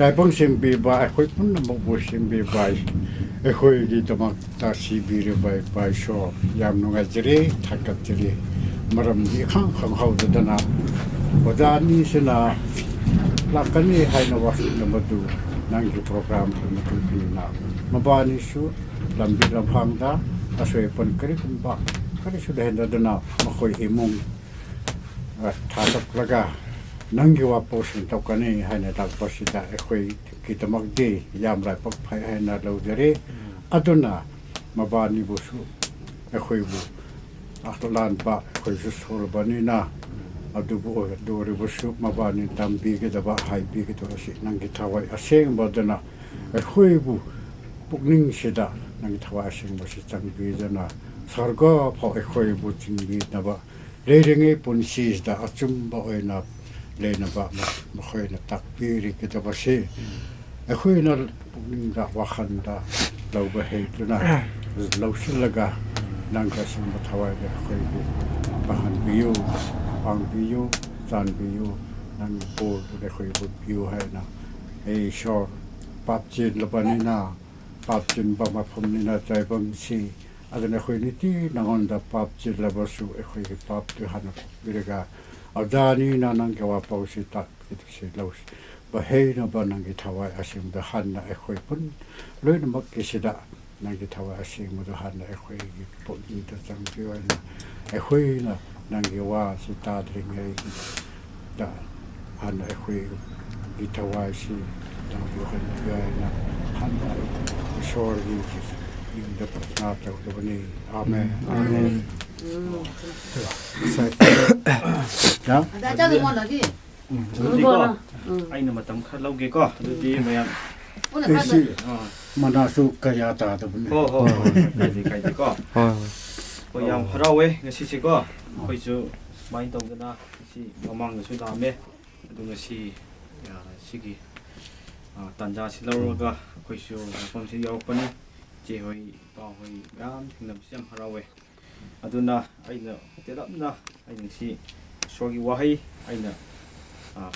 đại bang xem bị bài khối cũng là một bộ xem bị bài khối đi tầm ta si bị bài bài show yam nung ajri thakat jri maram di khang khang hau dana odani sena lakani hai na wa na madu nang ki program na kun na mabani su lambi lamphang da asoi pon kari kun ba kari su de dana makhoi himung thatak laga nangi wa posin tokani haina tak posida ekhoi kitamak de yam rai pak phai haina lo dere aduna mabani busu ekhoi bu aklan ba ekhoi su sor bani na adubu dori busu mabani tambi ke daba hai bi ke to si nangi thawai aseng bodana ekhoi bu pukning sida nangi thawai aseng bo si changbi dana sarga pho ekhoi bu chingbi daba leirenge punsis da achum ba oina lena ba ma khoi na takpiri ke ta basi a khoi na pugning da wa khan da lo ba he tu na lo silaga nang ka sim ba thawai da khoi bu ba han biu pang biu san biu nang po de khoi bu biu hai na e shor pap chin la ba ni na pap chin ba ma phom ni na chai bang si adana khoi ni ti nangon da pap chin la ba su e khoi pap tu han birega Adani na nang kawa pausi tak itu si laus bahai na ba nang gitawai asim da han na ekhoi pun loi na mak kisida nang gitawai asim da han na ekhoi pun da chang piwa na ekhoi na nang giwa si ta dringai da han na ekhoi gitawai si nang giwan piwa na han na shor gi da patna ta da bani amen amen 자, 나자도 뭐 나지? 이거 아이는 맞담 칼라오게 거 어디 뭐야? 오늘 가서 만나서 가야다 더분네 가지 거. 뭐야 하라웨 ngasi 거. 거기서 많이 동그나 시 마망도 다음에 ngasi 야 시기 단자 실러가 거기서 봄시 여건이 제호이 바호이 ям 팅남시am 하라웨 aduna aina terapna ainsi sogi wahai aina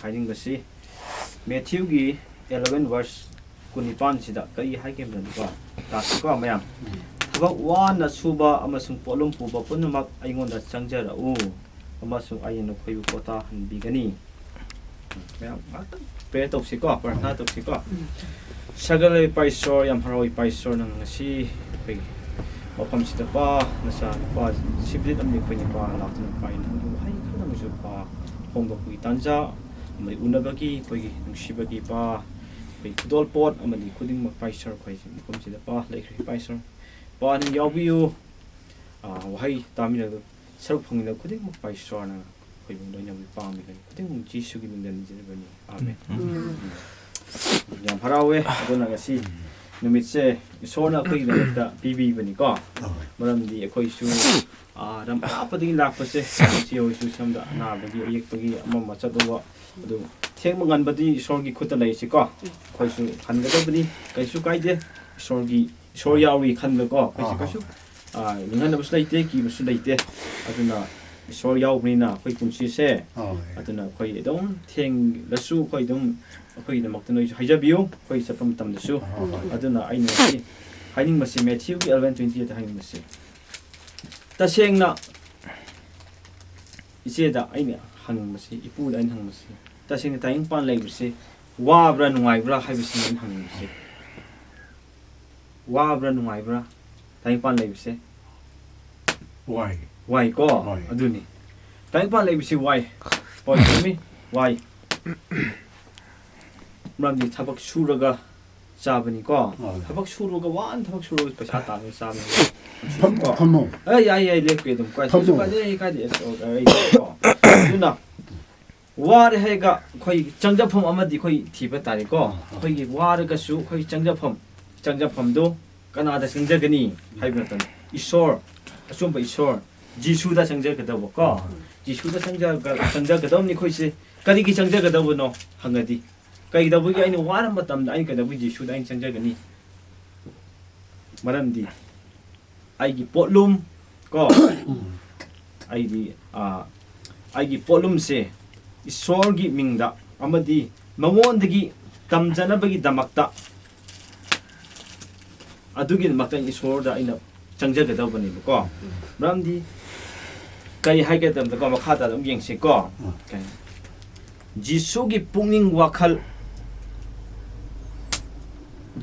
hiding basi Matthew gi 11 verse kunipan sida kai haike ban ba ta ko mayam thaba wana suba amasung polum puba punumak aingonda changjara u amasung aina khoibu kota hanbigani mayam pe topsi ko parna topsi ko sagalai paisor yam haroi paisor nang si pe Opam sida pa nasa pa Shibajit amni khoi ni pa lakna pa in du hai khana mu pa hongba pui tanja mai unabaki khoi nungsibagi pa pe kudol pot amani khuding mak paisor khoi opam sida pa lekhri paisor pa ning yawiu wahai tamina saruk phongina khuding mak paisor na khoi bung doina wi pa mi kan khuding mung ji sugi ming dan je bani amen yam harawe adona gasi numitse isona khoi da bibi bani ko maramdi khoi su ram apadi lakpase si oi su samda na bagi yek bagi amma chadwa adu theng mangan badi sorgi khuta lai si ko khoi su khan ga bani kai su kai de sorgi soryawi khan ga ko kai su ningan na buslaite ki buslaite aduna soryaw bani na khoi kunsi se aduna khoi dong theng lasu khoi dong khoi da mak noi haijabiu khoi sapam tam da su aduna aina si haining masi Matthew 11:28 da haining masi ta sengna iseda aina hanging masi ipu da hang masi ta sengna taing pan lai bisi wa bra nungai bra hai bisi hanging masi wa bra nungai bra taing pan lai bisi why ko aduni taing pan lai bisi why poi mi why Ramdi tabak suraga sabani ko tabak suruga wan tabak suru pesa ta me sabani pamo ai lekwe dum kwa su ka de ka de so ai ko duna war hega khoi changjapom amadi khoi thiba tari ko khoi gi war ga su khoi changjapom do kanada singjagani haibatan isor asumba isor jisu da changjag da ko jisu da changjag ga dom ni khoi se kari gi changjag da no hangadi kai da bugi aini wara matam da ai ka da bugi shu da ai changjagani maramdi ai gi potlum ko ai gi potlum se isor gi mingda amadi mangondagi ꯇꯝꯖꯅꯕꯒꯤꯗꯃꯛꯇ ꯑꯗꯨꯒꯤꯗꯃꯛꯇ ꯏꯁꯣꯔꯗ ꯑꯩꯅ ꯆꯪꯖꯒꯗꯧꯕꯅꯦꯕꯀꯣ ꯃꯔꯝꯗꯤ ꯀꯔꯤ ꯍꯥꯏꯒꯗꯕꯗꯀꯣ ꯃꯈꯥꯗ ꯑꯗꯨꯝ ꯌꯦꯡꯁꯤꯀꯣ ꯖꯤꯁꯨꯒꯤ ꯄꯨꯛꯅꯤꯡ ꯋꯥꯈꯜ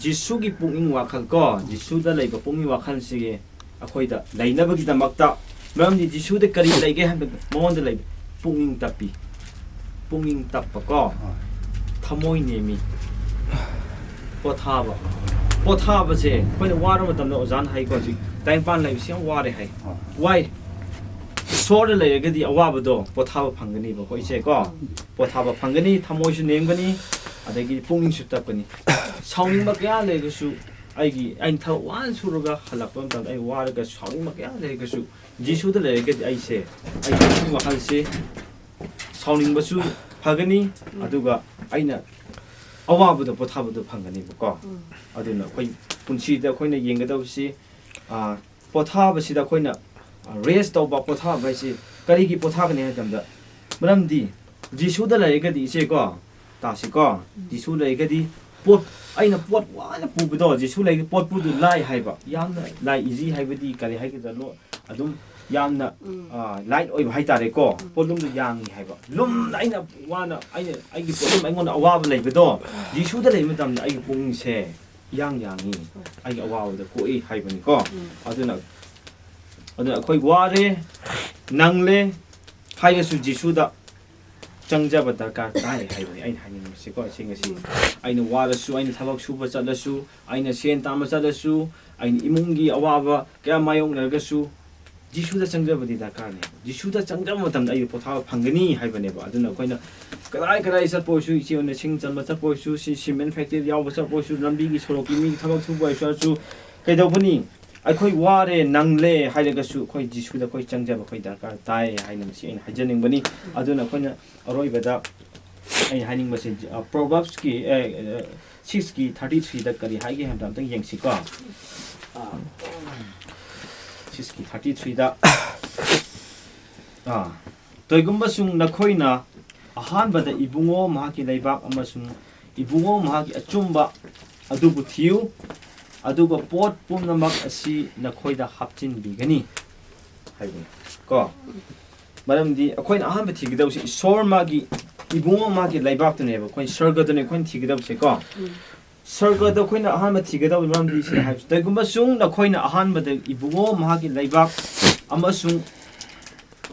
ꯖꯤꯁꯨꯒꯤ ꯄꯨꯛꯅꯤꯡ ꯋꯥꯈꯜ ꯀꯣ ꯖꯤꯁꯨꯗ ꯂꯩꯕ ꯄꯨꯛꯅꯤꯡ ꯋꯥꯈꯜꯁꯤꯒꯤ ꯑꯩꯈꯣꯏꯗ ꯂꯩꯅꯕꯒꯤꯗꯃꯛꯇ ꯃꯔꯝꯗꯤ ꯖꯤꯁꯨꯗ ꯀꯔꯤ ꯂꯩꯒꯦ ꯍꯥꯏꯕꯗ ꯃꯉꯣꯟꯗ ꯂꯩꯕ ꯄꯨꯛꯅꯤꯡ ꯇꯞꯄꯤ ꯄꯨꯛꯅꯤꯡ ꯇꯞꯄꯀꯣ ꯊꯃꯣꯏ ꯅꯦꯝꯃꯤ ꯄꯣꯊꯥꯕ ꯄꯣꯊꯥꯕꯁꯦ ꯑꯩꯈꯣꯏꯅ ꯋꯥꯔꯕ ꯃꯇꯝꯗ ꯑꯣꯖꯥꯅ ꯍꯥꯏꯀꯣ ꯍꯧꯖꯤꯛ ꯇꯥꯏꯝꯄꯥꯟ ꯂꯩꯕꯁꯤ ꯌꯥꯝ ꯋꯥꯔꯦ ꯍꯥꯏ ꯋꯥꯏ ꯏꯁꯣꯔꯗ ꯂꯩꯔꯒꯗꯤ ꯑꯋꯥꯕꯗꯣ ꯄꯣꯊꯥꯕ ꯐꯪꯒꯅꯤꯕ ꯏꯆꯦꯀꯣ ꯄꯣꯊꯥꯕ ꯐꯪꯒꯅꯤ ꯊꯃꯣꯏꯁꯨ ꯅꯦꯝꯒꯅꯤ ꯑꯗꯒꯤ ꯄꯨꯛꯅꯤꯡꯁꯨ ꯇꯞꯀꯅꯤ ꯁꯥꯎꯅꯤꯡꯕ ꯀꯌꯥ ꯂꯩꯔꯒꯁꯨ ꯑꯩꯅ ꯊꯕꯛ ꯋꯥꯅ ꯁꯨꯔꯒ ꯍꯜꯂꯛꯄ ꯃꯇꯝꯗ ꯑꯩ ꯋꯥꯔꯒ ꯁꯥꯎꯅꯤꯡꯕ ꯀꯌꯥ ꯂꯩꯔꯒꯁꯨ ꯖꯤꯁꯨꯗ ꯂꯩꯔꯒꯗꯤ ꯑꯩꯒꯤ ꯋꯥꯈꯜꯁꯦ ꯁꯥꯎꯅꯤꯡꯕꯁꯨ ꯐꯒꯅꯤ ꯑꯗꯨꯒ ꯑꯩꯅ ꯑꯋꯥꯕꯗꯣ ꯄꯣꯊꯥꯕꯗꯣ ꯐꯪꯒꯅꯤꯕꯀꯣ ꯑꯗꯨꯅ ꯑꯩꯈꯣꯏ ꯄꯨꯟꯁꯤꯗ ꯑꯩꯈꯣꯏꯅ ꯌꯦꯡꯒꯗꯕꯁꯤ ꯄꯣꯊꯥꯕꯁꯤꯗ ꯑꯩꯈꯣꯏꯅ ꯔꯦꯁ ꯇꯧꯕ ꯄꯣꯊꯥꯕ ꯍꯥꯏꯁꯤ ꯀꯔꯤꯒꯤ ꯄꯣꯊꯥꯒꯅꯤ ꯍꯥꯏꯕ ꯃꯇꯝꯗ ꯃꯔꯝꯗꯤ ꯖꯤꯁꯨꯗ ꯂꯩꯔꯒꯗꯤ ꯏꯆꯦꯀꯣ ꯇꯥꯁꯤꯀꯣ ꯖꯤꯁꯨ ꯂꯩꯔꯒꯗꯤ ꯑꯩꯅ ꯄꯣꯠ ꯋꯥꯅ ꯄꯨꯕꯗꯣ ꯖꯤꯁꯨ ꯂꯩꯔꯒꯗꯤ ꯄꯣꯠ ꯄꯨꯗꯨ ꯂꯥꯏ ꯍꯥꯏꯕ ꯌꯥꯝꯅ ꯂꯥꯏ 이지 ꯍꯥꯏꯕꯗꯤ ꯀꯔꯤ ꯍꯥꯏꯒꯗ꯭ꯔꯥ ꯑꯗꯨꯝ ꯌꯥꯝꯅ ꯂꯥꯏꯠ ꯑꯣꯏꯕ ꯍꯥꯏꯇꯥꯔꯦꯀꯣ ꯄꯣꯠꯂꯨꯝꯗꯨ ꯌꯥꯡꯉꯤ ꯍꯥꯏꯕ ꯂꯨꯝꯅ ꯑꯩꯅ ꯋꯥꯅ ꯑꯩꯒꯤ ꯄꯣꯠꯂꯨꯝ ꯑꯩꯉꯣꯟꯗ ꯑꯋꯥꯕ ꯂꯩꯕꯗꯣ ꯖꯤꯁꯨꯗ ꯂꯩꯕ ꯃꯇꯝꯗ ꯑꯩꯒꯤ ꯄꯨꯛꯅꯤꯡꯁꯦ ꯌꯥꯡꯉꯤ ꯑꯩꯒꯤ ꯑꯋꯥꯕꯗ ꯀꯣꯛꯏ ꯍꯥꯏꯕꯅꯤꯀꯣ ꯑꯗꯨꯅ ꯑꯩꯈꯣꯏ ꯋꯥꯔꯦ ꯅꯪꯂꯦ ꯍꯥꯏꯔꯁꯨ ꯖꯤꯁꯨꯗ ꯆꯪꯖꯕ ꯗꯔꯀꯥꯔ ꯇꯥꯏ ꯍꯥꯏꯕꯅꯤ ꯑꯩꯅ ꯍꯥꯏꯅꯤꯡꯕꯁꯤꯀꯣ ꯉꯁꯤ ꯑꯩꯅ ꯋꯥꯔꯁꯨ ꯑꯩꯅ ꯊꯕꯛ ꯁꯨꯕ ꯆꯠꯂꯁꯨ ꯑꯩꯅ ꯁꯦꯟ ꯇꯥꯟꯕ ꯆꯠꯂꯁꯨ ꯑꯩꯅ ꯏꯃꯨꯡꯒꯤ ꯑꯋꯥꯕ ꯀꯌꯥ ꯃꯥꯌꯣꯛꯅꯔꯒꯁꯨ ꯖꯤꯁꯨꯗ ꯆꯪꯖꯕꯗꯤ ꯗꯔꯀꯥꯔꯅꯦ ꯖꯤꯁꯨꯗ ꯆꯪꯖꯕ ꯃꯇꯝꯗ ꯑꯩ ꯄꯣꯊꯥꯕ ꯐꯪꯒꯅꯤ ꯍꯥꯏꯕꯅꯦꯕ ꯑꯗꯨꯅ ꯑꯩꯈꯣꯏꯅ ꯀꯗꯥꯏ ꯆꯠꯄ ꯑꯣꯏꯔꯁꯨ ꯏꯆꯦꯅ ꯁꯤꯡ ꯆꯟꯕ ꯆꯠꯄ ꯑꯣꯏꯔꯁꯨ ꯁꯤꯃꯦꯟ ꯐꯦꯛꯇꯔꯤ ꯌꯥꯎꯕ ꯆꯠꯄ ꯑꯣꯏꯔꯁꯨ ꯂꯝꯕꯤꯒꯤ ꯁꯣꯔꯣꯛꯀꯤ ꯃꯤꯒꯤ ꯊꯕꯛ ꯁꯨꯕ ꯑꯣꯏꯔꯁꯨ ꯀꯩꯗꯧꯕꯅꯤ ꯑꯩꯈꯣꯏ ꯋꯥꯔꯦ ꯅꯪꯂꯦ ꯍꯥꯏꯔꯒꯁꯨ ꯑꯩꯈꯣꯏ ꯖꯤꯁꯨꯗ ꯑꯩꯈꯣꯏ ꯆꯪꯖꯕ ꯑꯩꯈꯣꯏ ꯗꯔꯀꯥꯔ ꯇꯥꯏ ꯍꯥꯏꯅ ꯃꯁꯤ ꯑꯩꯅ ꯍꯥꯏꯖꯅꯤꯡꯕꯅꯤ ꯑꯗꯨꯅ ꯑꯩꯈꯣꯏꯅ ꯑꯔꯣꯏꯕꯗ ꯑꯩꯅ ꯍꯥꯏꯅꯤꯡꯕꯁꯤ ꯄ꯭ꯔꯣꯚꯔꯕꯁꯀꯤ 6ꯀꯤ 33ꯗ ꯀꯔꯤ ꯍꯥꯏꯒꯦ ꯍꯥꯏꯕꯗ ꯑꯝꯇꯪ ꯌꯦꯡꯁꯤꯀꯣ 6ꯀꯤ 33ꯗ ꯀꯩꯒꯨꯝꯕꯁꯨꯡ ꯅꯈꯣꯏꯅ ꯑꯍꯥꯟꯕꯗ ꯏꯕꯨꯡꯉꯣ ꯃꯍꯥꯛꯀꯤ ꯂꯩꯕꯥꯛ ꯑꯃꯁꯨꯡ ꯏꯕꯨꯡꯉꯣ ꯃꯍꯥꯛꯀꯤ ꯑꯆꯨꯝꯕ ꯑꯗꯨꯕꯨ ꯊꯤꯌꯨ ꯑꯗꯨꯒ ꯄꯣꯠ ꯄꯨꯝꯅꯃꯛ ꯑꯁꯤ ꯅꯈꯣꯏꯗ ꯍꯥꯞꯆꯤꯟꯕꯤꯒꯅꯤ ꯍꯥꯏꯕꯅꯤ ꯀꯣ ꯃꯔꯝꯗꯤ ꯑꯩꯈꯣꯏꯅ ꯑꯍꯥꯟꯕ ꯊꯤꯒꯗꯧꯁꯤ ꯏꯁꯣꯔ ꯃꯥꯒꯤ 이봉호 마기 라이브악도네요. 거의 설거드네 거의 티기다우세고. 설거드 거의 아한마 티기다우 사람들이 있어야 할 수도 있고 숭 거의 아한마들 이봉호 마기 라이브악 아마숭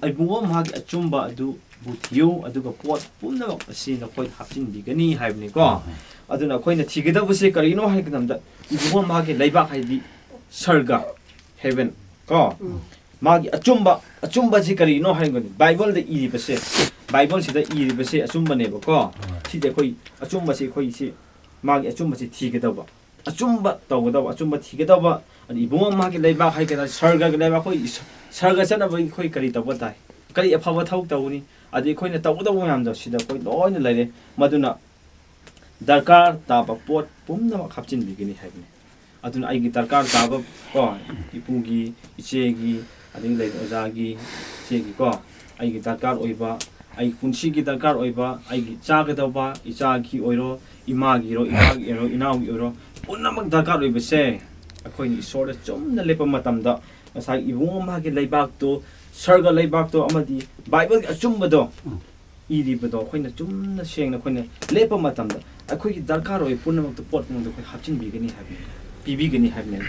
이봉호 마기 아좀바 아두 부티요 아두가 꽃 뿜나 것이 거의 합진 비거니 하이브니까. 아두나 거의 티기다우세 거리노 할 그남다 이봉호 마기 라이브악 하이비 설가 헤븐 거 마기 아좀바지 거리노 하는 거니 바이블데 이리버세 바이블 시대 이리버세 아좀바네버거 시대 거의 아좀바시 거의 시 마기 아좀바시 티게다바 아좀바 떠고다바 아좀바 티게다바 아니 이봉호 마기 라이브악 하이게다 설가 라이브악 거의 설가 잖아버 거의 거리 떠보다 거리 아파버 타욱 떠오니 아디 거이나 떠고다 보면도 시대 거의 너는 라이레 마두나 दरकार ताबा पोट पुमना खापचिन बिगिनी हाइबने अदुन आइगी दरकार ताबा को इपुगी इचेगी अदिं ले ओजागी चेगी को आइगी दरकार ओइबा आइ पुंसीगी दरकार ओइबा आइगी चागदबा इचागी ओइरो इमागी रो इनागी ओइरो पुनमक दरकार ओइबसे अखोइनी ईश्वर चुमना लेपा मतमदा असाई इबुंग मागी लेबाक तो सर्ग लेबाक तो अमदी बाइबल अचुमबदो 이리버도 거기는 좀더 시행나 거기는 레퍼 맞담다 아 거기 달카로에 पूर्णमक्तो पोटमक्तो कोई 합친 비ገ니 하비 비비ገ니 하비네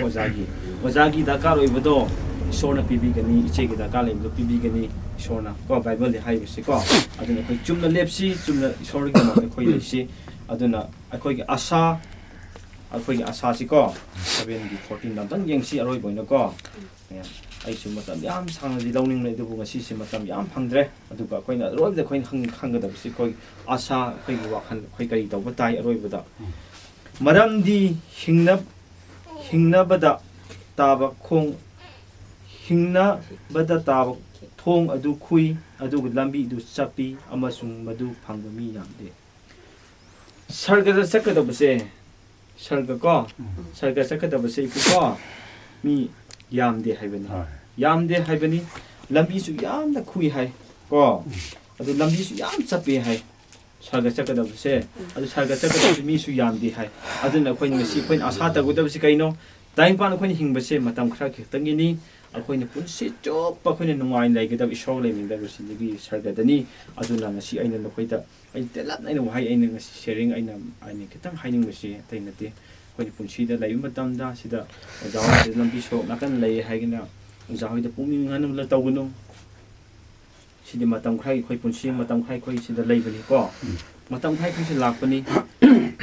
오자기 달카로에버도 ꯏꯁꯣꯔꯅ ꯄꯤꯕꯤꯒꯅꯤ ꯏꯆꯦꯒꯤ ꯗꯔꯀꯥꯔ ꯂꯩꯕꯗꯣ ꯄꯤꯕꯤꯒꯅꯤ ꯏꯁꯣꯔꯅ ꯀꯣ ꯕꯥꯏꯕꯜꯗ ꯍꯥꯏꯕꯁꯤ ꯀꯣ ꯑꯗꯨꯅ ꯑꯩꯈꯣꯏ ꯆꯨꯝꯅ ꯂꯦꯞꯁꯤ ꯆꯨꯝꯅ ꯏꯁꯣꯔꯒꯤꯗꯃꯛꯇ ꯑꯩꯈꯣꯏ ꯂꯩꯁꯤ ꯑꯗꯨꯅ ꯑꯩꯈꯣꯏꯒꯤ ꯑꯁꯥꯁꯤ ꯀꯣ 7ꯒꯤ 14ꯗ ꯑꯝꯇꯪ ꯌꯦꯡꯁꯤ ꯑꯔꯣꯏꯕ ꯑꯣꯏꯅ ꯀꯣ ꯑꯩꯁꯨ ꯃꯇꯝ ꯌꯥꯝ ꯁꯥꯡꯅꯗꯤ ꯂꯧꯅꯤꯡꯂꯦ ꯑꯗꯨꯕꯨ ꯉꯁꯤꯁꯤ ꯃꯇꯝ ꯌꯥꯝ ꯐꯪꯗ꯭ꯔꯦ ꯑꯗꯨꯒ ꯑꯩꯈꯣꯏꯅ ꯑꯔꯣꯏꯕꯗ ꯑꯩꯈꯣꯏꯅ ꯈꯪꯒꯗꯕꯁꯤ ꯑꯩꯈꯣꯏ ꯑꯁꯥ ꯑꯩꯈꯣꯏꯒꯤ ꯋꯥꯈꯜ ꯑꯩꯈꯣꯏ ꯀꯔꯤ ꯇꯧꯕ ꯇꯥꯏ ꯑꯔꯣꯏꯕꯗ ꯃꯔꯝꯗꯤ ꯍꯤꯡꯅꯕꯗ ꯇꯥꯕ ꯊꯣꯡ ꯑꯗꯨ ꯈꯨꯏ ꯑꯗꯨꯒ ꯂꯝꯕꯤꯗꯨ ꯆꯞꯄꯤ ꯑꯃꯁꯨꯡ ꯃꯗꯨ ꯐꯪꯕ ꯃꯤ ꯌꯥꯝꯗꯦ ꯁꯔꯒꯗ ꯆꯠꯀꯗꯕꯁꯦ ꯁꯔꯒ ꯆꯠꯀꯗꯕꯁꯦ ꯏꯄꯨꯀꯣ ꯃꯤ ꯌꯥꯝꯗꯦ ꯍꯥꯏꯕꯅꯤ ꯂꯝꯕꯤꯁꯨ ꯌꯥꯝꯅ ꯈꯨꯏ ꯍꯥꯏ ꯀꯣ ꯑꯗꯨ ꯂꯝꯕꯤꯁꯨ ꯌꯥꯝ ꯆꯞꯄꯦ ꯍꯥꯏ sarga chakadabse adu sarga chakadabse mi su yamdi hai aduna khoi ngasi khoi asa tagudabse kaino daing pan khoi hingbase matam khra khitangini akhoi punsi chop pa khoi nungai laigedab isor leimingda rusigi sarga dani aduna ngasi aina nokoida ai telat aina wahai aina ngasi sharing aina kitang haining base tainate khoi punsi da lai matamda sida jawa de lambi so nakan lai haigina jawi da pungning hanum la tawguno sidi matam khai khoi punsi matam khai khoi sida leibani ko matam khai khoi lakpani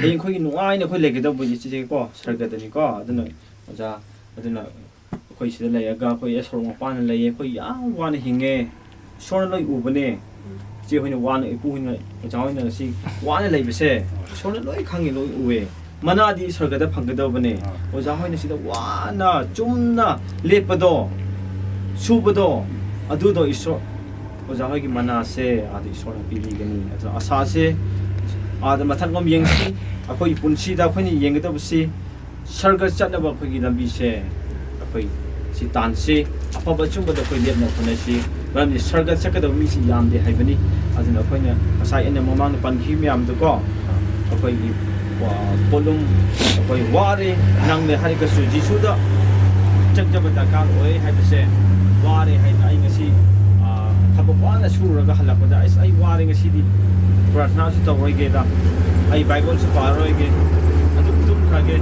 heng khoi nuai na khoi legedab bu ji ko sarga dani ko aduna ja aduna khoi sida layaga khoi esor ma pan lai khoi ya wan hinge sor loi ubane je hoina wan ipu hina jawi na si wan lai bese sor loi khangi loi uwe manadi sarga da phanggadabane oja hoina sida wana chumna lepado subado adudo isor oja hoigi manase adi isor piligani asase ada mathangom yengsi akoi punsi da khoni yenggadabsi sarga chatnaba khoigi lambi se akoi si tansi apaba chumba da khoi lepna khonasi ramni sarga chakada mi si yamde haibani aduna khoina asai ena mamang panki miam do ko akoi polum akoi ware nangme harika su jisuda chakjaba da kan oi haibase ware hai ai ngasi thapapana suraga halakada ai ware ngasi di प्रार्थना से तब होइगे दा आई Bible से पार होइगे अदु तुम खागे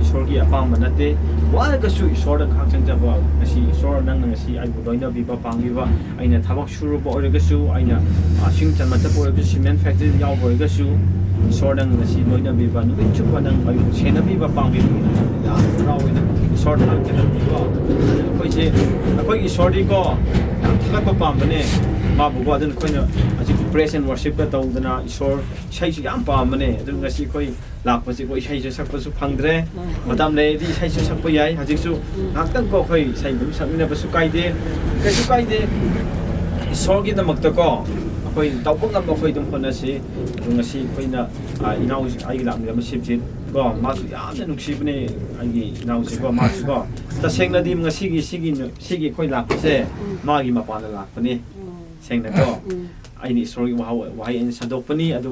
ईश्वर की अपाम बनते वार कसु ईश्वर दा खाचंग जब ngasi ईश्वर नंग ngasi आई बुदोइना बिबा पांगिबा आइना थबक सुरु बोरगसु आइना सिंग चन मत बोरगसु सीमेंट फैक्ट्री याव बोरगसु ईश्वर नंग ngasi दोइना बिबा नुबि चुप नंग आई सेना बिबा पांगि या रावइना ईश्वर दा खाचंग बिबा कोइसे अखोइ ईश्वर दी को थगत पाम बने माबुगो अदन खोइना अजि प्रेस एंड वर्शिप का तौदना ईश्वर इसाइसु याम पामने अदन ngasi खोइ लाखपसि को इसाइसु सकपसु फंगद्रे मताम लेदि इसाइसु सकप याय हजिसु नाक्तन को खोइ इसाइ बु सकमिना बसु काइदे कैसु काइदे ईश्वर की दमकत को खोइ तौपंगम खोइ दम खोनसि ngasi खोइना इनाउ आइ लामनि सिबजित को मासु यामना नुक्सिबने आइगी इनाउसि को मासु को तसेंगनदि सिगी खोइ लाखपसे मागी मपाना लाखपनि सेंगना को आइनि ईश्वरगी वहाई इन सदोकपनि अदु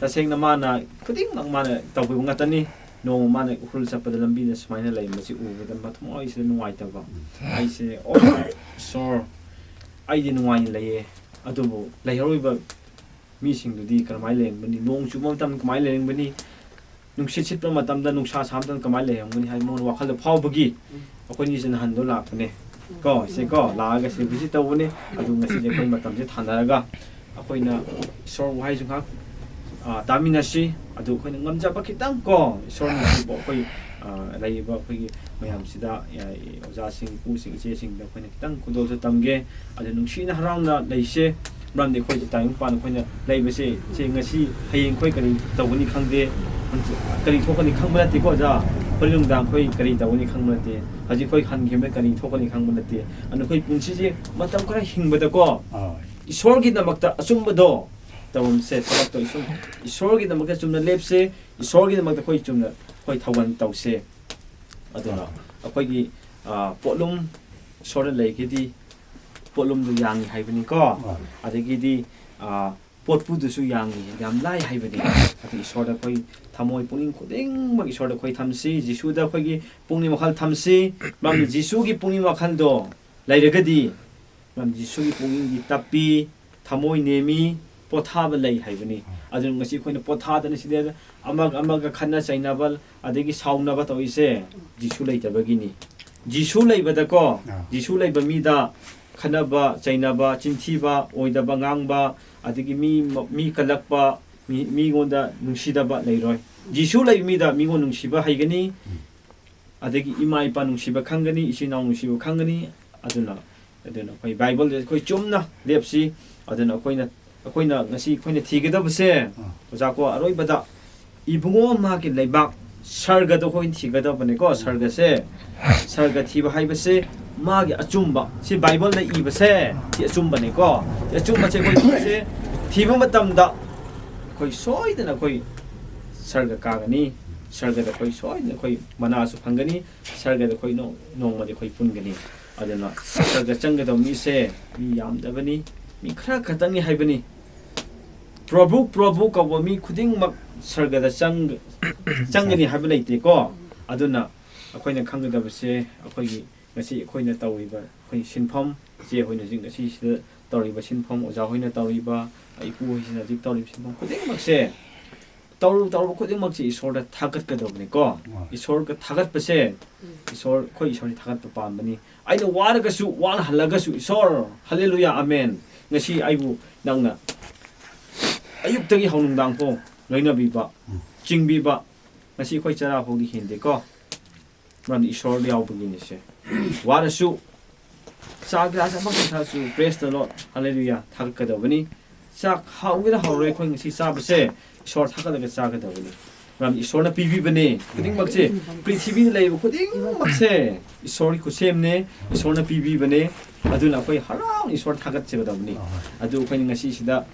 तसेंगना माना खुदिंग माना तौबि ngатani नो माने उखरुल चपद लंबी ने समाइना लै मसि उबदा मथमोइ से नुवाइतबा आइसे ओ सोर आइदि नुवाइ लैये अदुबो लैहरोइबा मीसिंगदुदि करमाइ लेंबनि नोंग चुमम तम कमाइ लेंबनि नुंसित सितप मतमदा नुंसा सामदन कमाइ लेंबनि हाइ मोन वाखल फावबगी अखोनि जन हन्दो लापने को से को लागा से बिसि तवने अदु ngasi जे कोइ मतम जे थानरागा अखोइना सोर वहाइ जुखा तामिनासी अदु खोइना ngamjaba खितंग को सोरनि बो खोइ लाइबा खोइ मयाम सिदा ओजा सिंग पु सिंग जे सिंग द खोइना खितंग खुदो से तमगे अदु नुंसिना हराउना लैसे ब्रामदे खोइ टाइम पान खोइना लैबसे जे ngasi हयें खोइ करि तवनि खंगदे करि थोकनि खंगबनाति को जा पलुंगदाम खोइ करि तवनि खंगबनाति हजि खोइ खनखेमे करि थोकनि खंगबनाति अनु खोइ पुंसि जे मतम खरा हिंगबदा को ईश्वरगी दमकता अचुंबदो तवम से थबक तो ईश्वरगी दमकता चुमना लेपसे ईश्वरगी दमकता खोइ चुमना खोइ थवन तौसे अदुना अखोइगी पोलुम ईश्वर लेगिदि पोलुम दु यांगी हाइबनि को अदगिदि पोटपुदुसु यांगी याम लाइ हाइबनि अदि ईश्वर दा खोइ थमोइ पुनिंग खुदिंग मग ईश्वर दा खोइ थमसि जिसु दा खोइगी पुंगनि मखल थमसि मम जिसुगी पुंगनि मखल दो लाइरगदि मम जिसुगी पुंगनि तपि थमोइ नेमि पोथाब लै हाइबनि अदु ngasi खोइना पोथादन सिदे अमग खन्ना चाइनाबल अदगी साउनबा तोइसे जिसु लैतबगिनि जिसु लैबदा को जिसु लैबा मिदा खनबा चाइनाबा चिंथीबा ओइदबा ngang अदगी मी कलकबा मी गोंदा नुंसिदबा लैरोय जिसु लै मिदा मी गो नुंसिबा हाइगनि अदगी इमा इपा नुंसिबा खंगनि इसिनाउ नुंसिबा खंगनि अदुना खोइ बाइबल दे खोइ चुमना लेपसि अदुना खोइना ngasi खोइना थिगदबसे ओजाको अरोइबदा इबुंगो माके लैबाक सर्ग दो खोइन थिगदबने को सर्ग से सर्ग थिबा हाइबसे मागे अचुंबा सि बाइबल दा इबसे सि अचुंबने को अचुंबा से खोइ से थिबा मतमदा खोइ सोइदना खोइ सर्ग कागनी सर्ग दा खोइ सोइदना खोइ मनासु फंगनी सर्ग दा खोइ नोंगमदे खोइ पुनगनी अदना सर्ग चंगदो मी से मी यामदबनी मी खरा खतंगी हाइबनी Prabhu Prabhu kawami khuding mak sargada changani habi leite ko aduna akoina khangda base akoigi ngasi akoina tawiba akoi sinphom je hoina jing ngasi sida tawiba sinphom oja hoina tawiba aipu hoina jing tawiba sinphom khuding mak se tawu khuding mak se isor da thagat ka dobni ko isor ka thagat base isor khoi isor ni thagat pa bani aina wara ga su wala halaga su isor hallelujah amen ngasi aibu nangna ayuk tagi haunungdang po loina biba chingbiba ngasi khoi chara phodi hinde ko ran isor liao begini se warasu sagra sa makta su praise the lord hallelujah thak ka dobani sak haugira haure khoi ngasi sa base isor thak ka sa ka dobani ran isor na pibi bane kuding makse prithvi lei kuding makse isor ku semne isor na pibi bane aduna khoi harau isor thagat che dobani adu khoi ngasi sida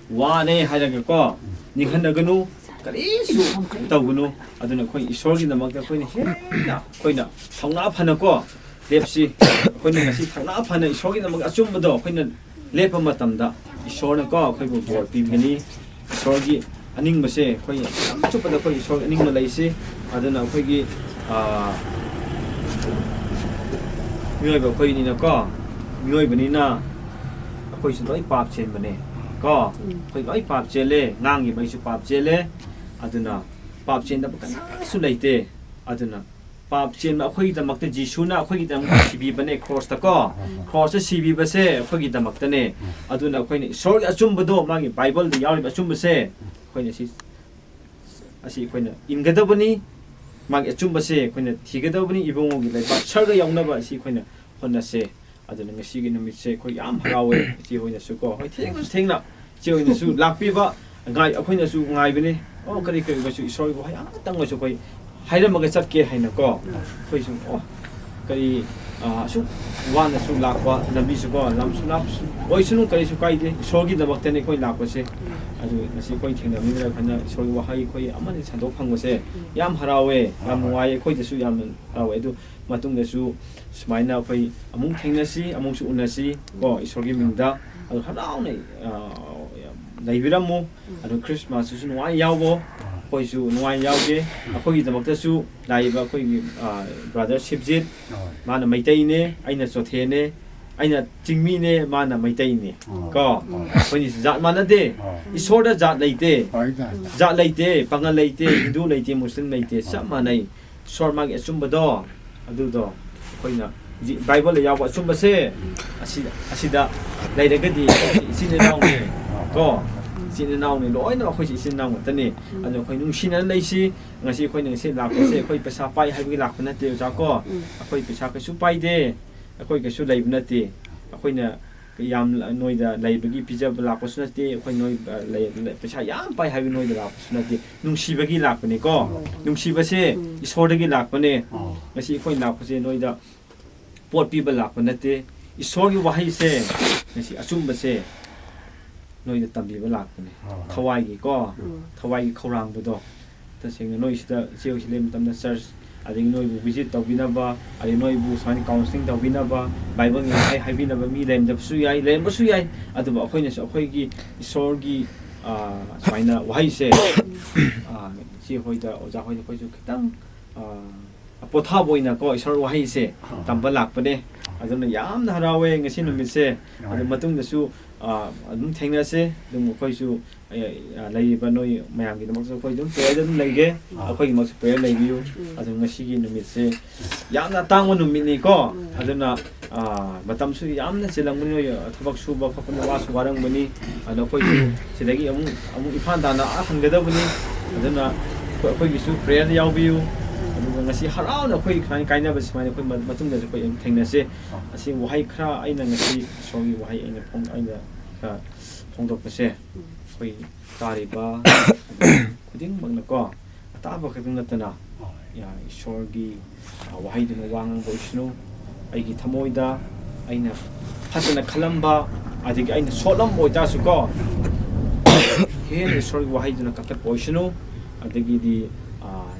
wane hajaga ko ninghanaganu karisu tawgunu aduna khoi isorgi namakta khoina hena khoina thongna phana ko lepsi khoina ngasi thongna phana isorgi namak achumbodo khoina lepa matamda isorna ko khoi bu bor pimgani isorgi aning base khoi chupada khoi isor aning ma laisi aduna khoi gi mioi ba khoi ni na ko mioi bani na khoi su loi pap chen bane ko khoi loi pap chele ngangi bai su pap chele aduna pap chen da kana su leite aduna pap chen ma khoi da makte jisu na khoi da sibi bane cross ta ko cross ta sibi base khoi da makte ne aduna khoi ni sorry achum bodo magi bible da yawi achum base khoi ni si asi khoi na ingada bani magi achum base khoi na thigada bani ibongo gi lai ba sarga yauna ba si khoi na honna se aduna ngasi gi numit se khoi yam harawe chi hoina su ko hoi thengna chi hoina su lakpi ba ngai akhoina su ngai bani oh kari kari ba su isoi ko hayang tang ba su koi haira maga chat ke haina ko koi su oh kari su wana su lakwa nabi su ko lam su lap oi sunu kari su kai de sogi da bakte ne koi lakwa se adu nasi koi thengna mi ra khana soi wa hai koi amani sandok phang se yam harawe yam nuai koi de su yam harawe adu matung de su smaina koi amung thengna si amung su unasi ko isogi mingda adu harau nei laibiramu adu Christmas su nuai yawo koi su nuai yawge akoi da makta su laiba koi brother Shibajit mana maitai ne aina chothe ne aina chingmi ne mana maitai ne ko koi ni zat mana de isor da zat leite zat leite pangal leite hindu leite muslim leite sab manai sor mag asum bado adu do koi na bible le yawa asum base asida laidagadi sine naw ne ko sine naw ne loina khoi sine naw tani adu khoi nung sinan leisi ngasi khoi nang se lak se khoi pesa pai hai bi lak na te ja ko khoi pesa ka su pai de khoi ka su leib na te khoi na yam noida leibagi pija lak su na te khoi noi pesa yam pai hai bi noida lak su na te nung sibagi lak ne ko nung siba se isor gi lak ne ngasi khoi lak se noida pot pi ba lak na te isor gi wahai se ngasi asum ba se noi da tambi ba lak ne thawai gi ko thawai gi khorang bu do ta sing noi sida cheu silem tam na church ading noi bu visit to bina ba ari noi bu sani counseling to bina ba bible ngi hai bina ba mi lem da su yai lem ba su yai adu ba khoi ne so khoi gi isor gi smaina wahai se chi hoi da oja hoi da khoi su khitang potha boina ko isor wahai se tamba lak pa ne aduna yamna harawe ngasi numit se adu matung da su adum thengna se dum khoi su lai ba noi mayam gi damak khoi dum pe dum leige khoi gi mak pe lai biu adu ngasi gi numit se yamna tangwa numit ni ko aduna matam su yamna chilang mun yo thabak su ba khapna wa su warang bani adu khoi su sidagi amung ifan da na hangada bani aduna khoi gi su prayer yaw biu ngasi harau na khoi khai kaina ba simai khoi matung da khoi thengna se asi wahai khra aina ngasi sogi wahai aina phong aina phong dok se khoi tari ba kuding bangna ko ata ba khading na tana ya sorgi wahai de wangang boisnu aigi thamoida aina hasana khalamba adigi aina solam moida su ko he sorgi wahai de na kakat boisnu adigi di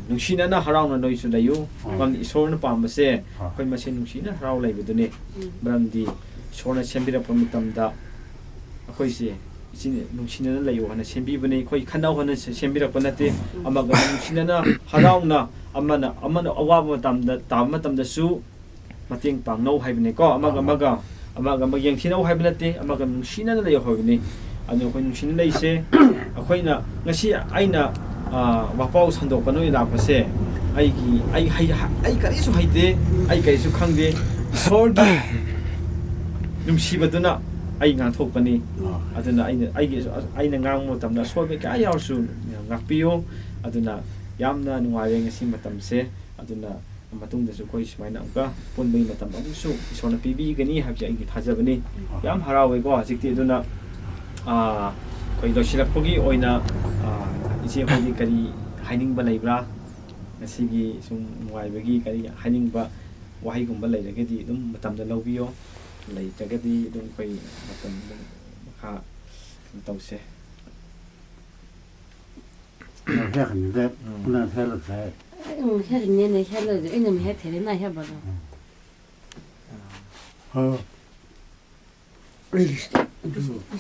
nungsina na harau na noi su layu bang isor na pam se khoi ma se nungsina harau lai bu ne bram di isor na sembira pamitam da khoi se 이제 농신나는 레이오 하나 셈비브네 거의 칸나오는 셈비라고 나때 아마가 농신나나 하라우나 아마나 아와바 담다 수 마팅 방노 하이브네 거 아마가 막 영티나오 하이브 나때 아마가 농신나는 레이오 하이브네 아니 거의 농신나 레이세 거의나 ngasi 아이나 와파우 산도가 노이 나빠세 아이 가리수 하이데 아이 가리수 칸데 서울도 numsibaduna ai ngang thokpani aduna aina ngang mo tamna sobe ka yaursu ngakpiyo aduna yamna nungare ngasi matamse aduna matungda su koi sumaina amka ponbei matam amsu isona pibi gani habja ai thajabani yam harawe ko hajikti aduna koi losilakpogi oina ise hoji kari hainingba leibra ngasigi sum nuaibagi kari hainingba wahigumba leiragedi dum matamda lawbiyo lấy cho cái đi đúng quay mà tầm khá tàu xe nó thế hình thế nó thế là thế hết年的hết了，哎，你们还天天那些不咯？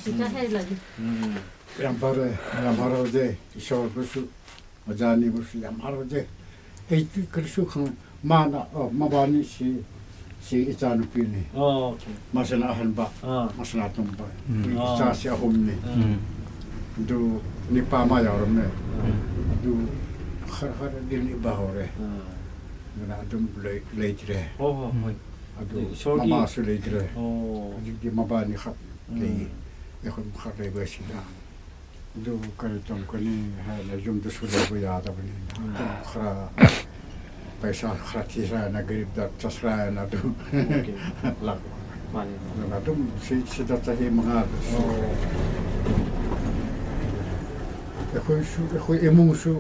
是这还了？양바로제 쇼부수 어자니부수 양바로제 에이 그르수 큰 마나 마바니 시 있잖아 빌리 오케이 마스나 한바 마스나 톰바 자시 홈니 두 니파마 여름네 두 하르딜니 바호레 나 좀 레이트레 아두 마마스 레이트레 이게 마바니 하 레이 약간 하르레 버시다 두 그랬던 거니 하나 좀더 수레고야다 보니 khra पैसा खर्ची सा ना गरीब दा चसरा ना तो लग माने ना तुम सीधा चाहिए मंगा कोई एमुसु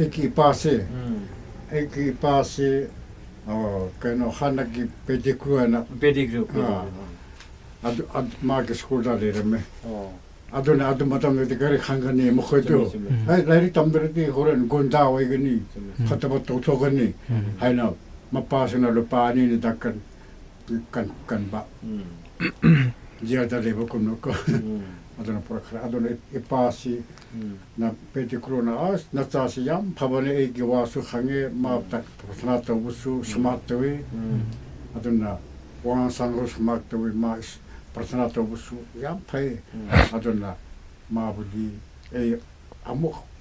एक ही पासे कहनो खाना की पेडिग्रू है ना अद माँ के स्कूल डाले रहे मैं 아도나 마담데 거리 한가니 먹어도 라이리 담들이 호런 gonda 와이거니 파타바 도토거니 하이나 마파스나로 파니니 dakkan kanba 지하다레 보고노고 아도나 포라카 아도나 에파시 나 페티크로나 나차시 얌 파바네 에기 와수 항에 마딱 프라타도 부수 스마트웨 아도나 왕상로 스마트웨 마스 personal autobus yang pai adona mabudi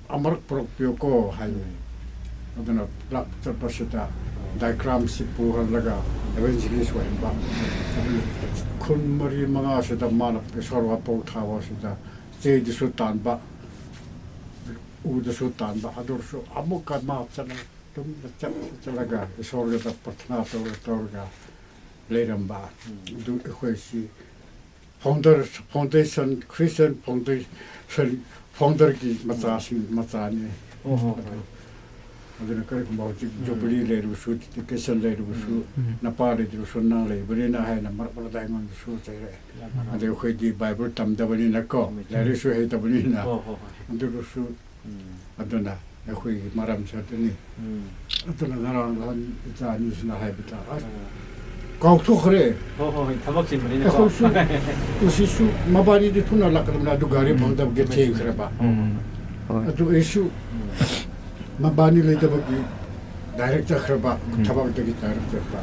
amar proprio ko hai adona plak terpasita diagram sipu laga evangelist wa ba kun mari manga sita mana pesorwa po thawa sita je di sultan ba u de sultan ba ador so amuka ma chana tum chalaga esorga personal autoga leram ba du khoisi foundation Christian founder की मचानी other करे को बहुत जोबली ले रुसु टिकेशन ले रुसु नपाले रुसु ना ले बने ना है नंबर पर दाइमन रुसु चेरे अदर कोई दी बाइबल तम दबनी न को ले रुसु है तबनी ना अदर रुसु अदना कोई मरम सतनी अदना नारायण जानी सुना है बिता काउथो खरे थबक सिमरिने को उसिसु मबारी दि थुना लकलमना दु गारी बंदब गे थें खरबा अदु एसु मबानी ले दबगी डायरेक्ट खरबा थबक दि डायरेक्ट खरबा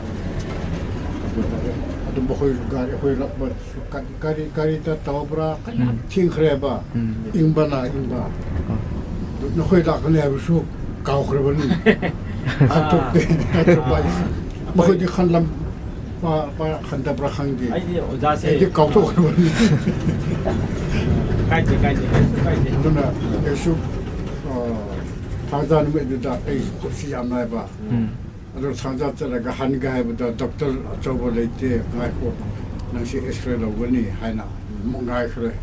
अदु बखोय गारी होय लकब कारी ता तवब्रा थें खरबा इंबना इंबा दु नखोय लकने अबसु काउ खरबनी अतु बाय बखोय दि खनलम 빠 한다 브라항기 아이디 오자세 이게 가도 그러니 가이지 누나 예수 타자는 메다 에이 혹시 안 나봐 아들 상자들가 한가 해보다 doktor 저벌레이테 가고 나시 에스트레로 원이 하나 뭔가 그래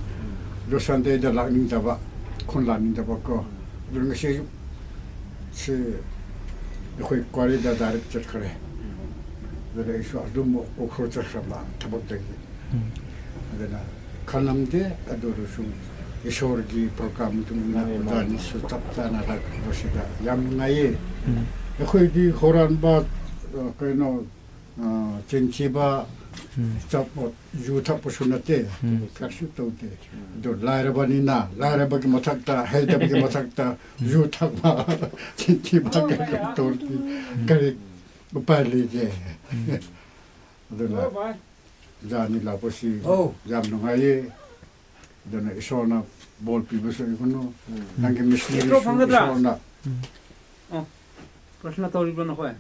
로산데다 락닝다바 콘라닝다바고 그런 것이 시 거의 과리다 다르트 그래 그래 이슈 아dummo Ukhrul chasaba tabotegi adena kanamde adorusu isorgi program tumna dani sutaptana la bosida yamngaye khoidi khoran ba kaino chenchiba จับหมดอยู่ทับประชุนเต้กัดชุดตัวเต้ดูลายระบานีน่าลายระบากิมาทักตาให้จับกิมาทักตาอยู่ทับมาที่มาเก็บตัวก็เลยไปเลยเจ้ดูละจานี่ลาพอสิยามน้องไอ้ดูนะอิสโนะบอลปีบุษอีกคนนู้นั่งกินมิสลีอิสโนะ प्रश्न तौरिबन खोय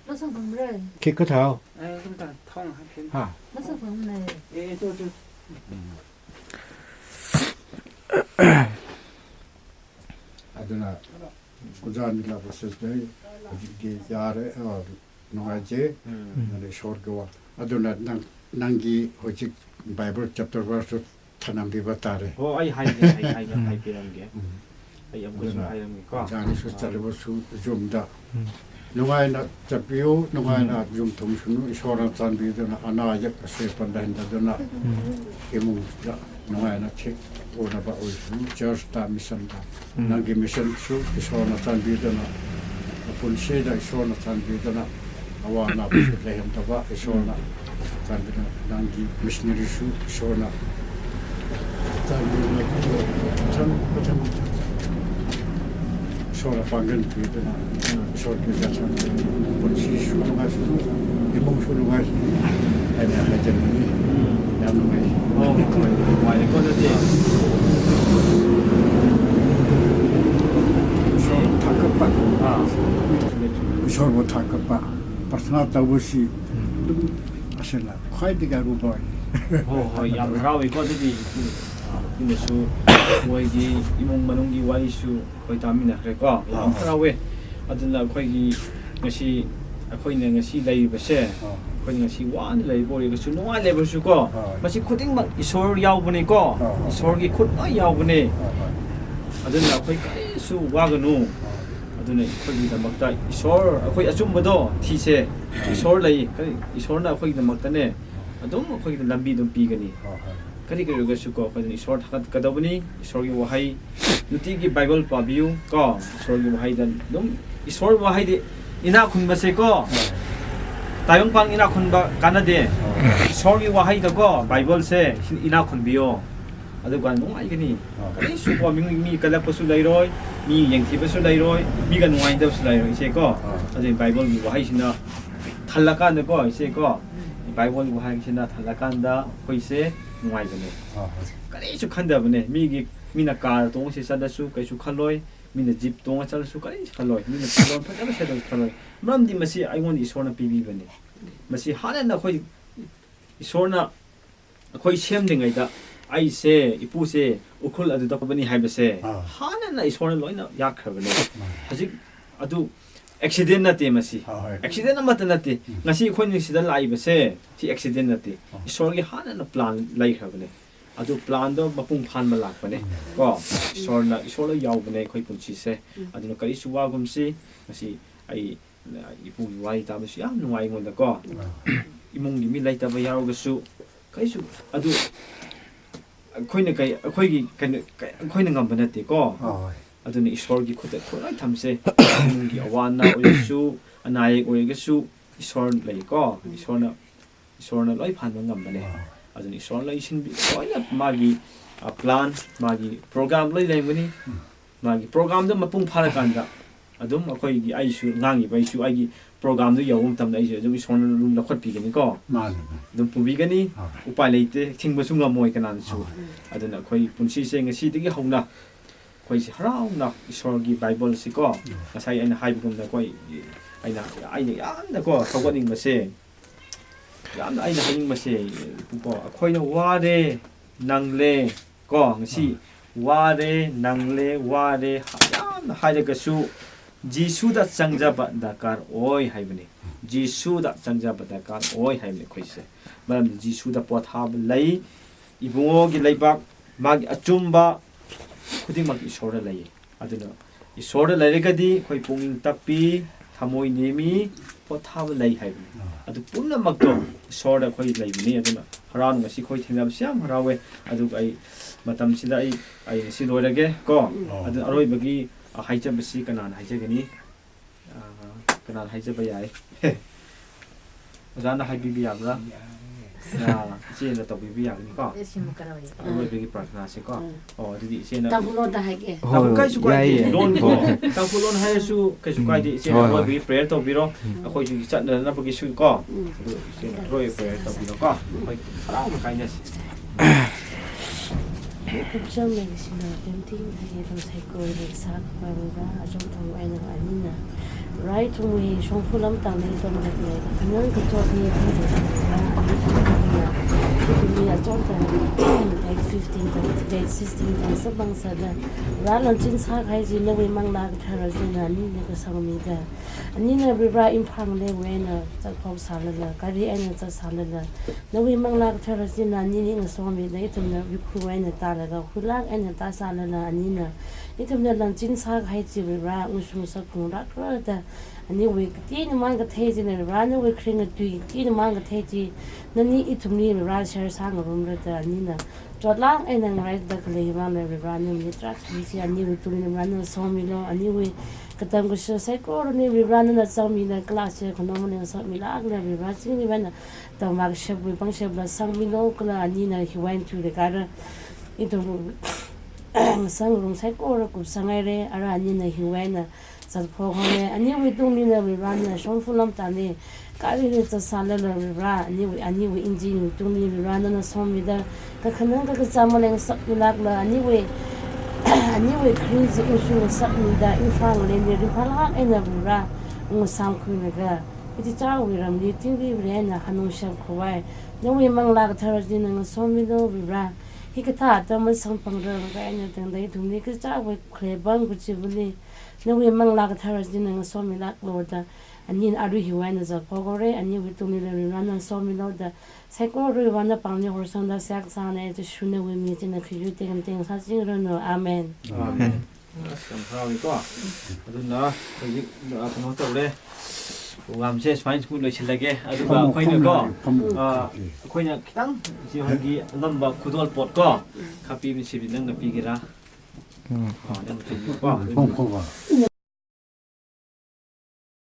무슨 건물에 คิดก็เท้า ए 그러니까 통 하긴ฮะ 무슨 건물에 에또 aduna kujan la process de ge yare noaje ne shorgwa aduna nangi hoji bible chapter verse thanam bi batare ai hai piramge ai am ko hai ram ko jani su chalo su jumda nungai na chapiu nungai na jum thum sunu ishora chan bi de na ana ya se pandan da na emu ya nungai na chek ona ba oi su church ta mission da nangi mission su ishora chan bi de na pun se da ishora chan bi de na awa na su le hem ta ba ishora chan bi de nangi missionary su ishora chan bi de chan ishora pangan bi de na short ke jasa pun si su nungai su emu su nungai ana ha jan ni nam nungai wai ko de ishora thakpa ishora thakpa prasna tabusi asela khoi diga ru boy ho yam rawi ko de ni su wai gi imong manung gi wai su koi tamina kre ko yam rawi aduna khoi gi ngasi akhoi ne ngasi lai ba se khoi ngasi wan lai bo ri su no lai ba su ko masi khuding mak isor yaw bune ko isor gi khud ai yaw bune aduna khoi kai su wa ga nu aduna khoi gi da mak ta isor akhoi achum ba do thi se isor lai kai isor na khoi da mak ta ne adum khoi da lambi dum pi ga ni kari kari ga su ko khoi ni isor thakat ka da buni isor gi wahai nuti gi bible pa biu ko isor gi wahai dan dum isor wahai de ina khun ba se ko tayong pang ina khun ba kana de isor gi wahai da ko bible se ina khun biyo adu ga nung ai gani kari su ko mi kala pa su lai roi mi yeng thi ba su lai roi mi ga nung ai da su lai roi se ko adu bible gi wahai sina thalaka da ko se ko bible gi wahai sina thalaka da khoi se nung ai gani kari su khanda bane mi gi mina car tong se sa da su kai su khaloi mina jeep tong chal su kai khaloi mina salon pa da se da khaloi ram di masi ai ngon isor na pibi bane masi hana na khoi isor na khoi sem ding ai da ai se ipu se ukhul adu da bani hai ba se hana na isor na loina yak khabane hajik adu accident na te masi accident na mata na te ngasi khoi ni sida lai ba se si accident na te isor gi hana na plan lai khabane adu plan do mapung phan ma lak bane ko isor la yaw bane khoi punchi se adu no kari suwa gum si ngasi ai ipu wai ta ba si am nuai ngon da ko imong gi mi lai ta ba yaw ga su kai su adu khoi na kai khoi gi khoi na ngam bane te ko adu ni isor gi khut thoi tham se imong gi awan na oi su anai oi ga su isor lai ko isor na loi phan ma ngam bane adun isor lai sin bi soina magi plan magi program lai lai mani magi program do mapung phara kan da adum akoi gi ai su ngangi bai su ai gi program do yawum tam dai ju isor lum la khot pi gani ko man dum pu bi gani upai leite thing ba sunga moi kanan su adun akoi punsi se ngasi digi hauna koi si harau na isor gi bible si ko asai ana hai bum da koi aina yam da ko thawani ma se yam ai na haning ma se ko akhoi na wa de nang le ko ngasi wa de nang le wa de yam hai da ka su jisu da changja ba dakar oi hai bani jisu da changja ba dakar oi hai bani khoi se maram jisu da potha lai ibungo gi laibak magi achumba khuding mag isor lai aduna isor lai regadi khoi punging tapi thamoi nemi potha lai hai bani adu punna mag to isor da khoi lai bani aduna haran ngasi khoi thengam siam harawe adu ai matam sida ai si loirage ko adu aroi bagi haija basi kanan haija gani kanan haija bayai ozana hai bibi abra 이제는 또 비비양이니까 열심히 깔아버려. 우리 프라트나시고 어디 이제는 땅굴로다 할게. 당 까이수 까이디 론고 땅굴론 할수 계속 까이디 이제는 우리 프레어 또 비로 거기 좀 있잖아 보기 쉬고 이제 로이 프레어 또 비로가 거기 사람 까이냐시 급성 medicine 뱀팅 하게 좀 살고 사과가 좀 더 많이 아니나 right way 쇼풀람 땅에 좀 되게 그냥 그쪽이 그게 좀 existing existing sabang사다 라는 진사가지 너무 막나 타러지나 니가 상미다 아니나 비브라 임팡네 왜나 작법 살라 가리 에나 살라 너무 막나 타러지나 니가 상미다 이tum나 비쿠에나 따라가 훌락 에나 따살라 아니나 이tum나 란 진사가지 비브라 우스무사 공락러다 아니 왜 그때는 뭔가 태지네 라는 왜 그런 거 뒤는 뭔가 태지 너니 이tum니 라셔 상으로다 아니나 저랑 에는 라이다 클레이만에 비브라는 미트락스 미시 아니 왜 둘이는 라는 소미로 아니 왜 그딴 것이 세코르니 비브라는 소미나 클래스에 그놈은 소미라 그래 비브라싱이 맨 또막 셔부 방셔블 상미로 클라 아니나 he went to the garden 이tum 상으로 세코르 굽상아래 알아 아니나 he went 자포하네 아니 왜 동리나 비브라는 쇼풀람 따네 까리르서 살라라 비브라 아니 왜 인지 동리 비브라는 소미다 그는 그 자모랭 썩이락라 아니 왜 크리즈 우슈 썩니다 인파울레니 리팔라 에나브라 무상쿠네가 이제 자위람 리팅비 브레나 하누샵 코와이 너무 망라가 터지는 소미도 비브라 히크타 담을 성방르가 에나 등다이 동리 그 자위 클레방 구치분이 너무 망라가 터지는 소미락 로다 아니 아루 히와이나자 포고레 아니 위토미르라나 소미노다 세코르 와나 방니 호선다 색산에 주네 위미지나 그유땡땡 사진으로는 아멘 아멘 감사합니다 아두나 여기 앞으로 또 그래 우암세 스파인 스쿨로 실례게 아두가 코이너거 코이너 기당 지역이 넘바 구돌 뻗고 카피비 시비는 비기라 콩콩아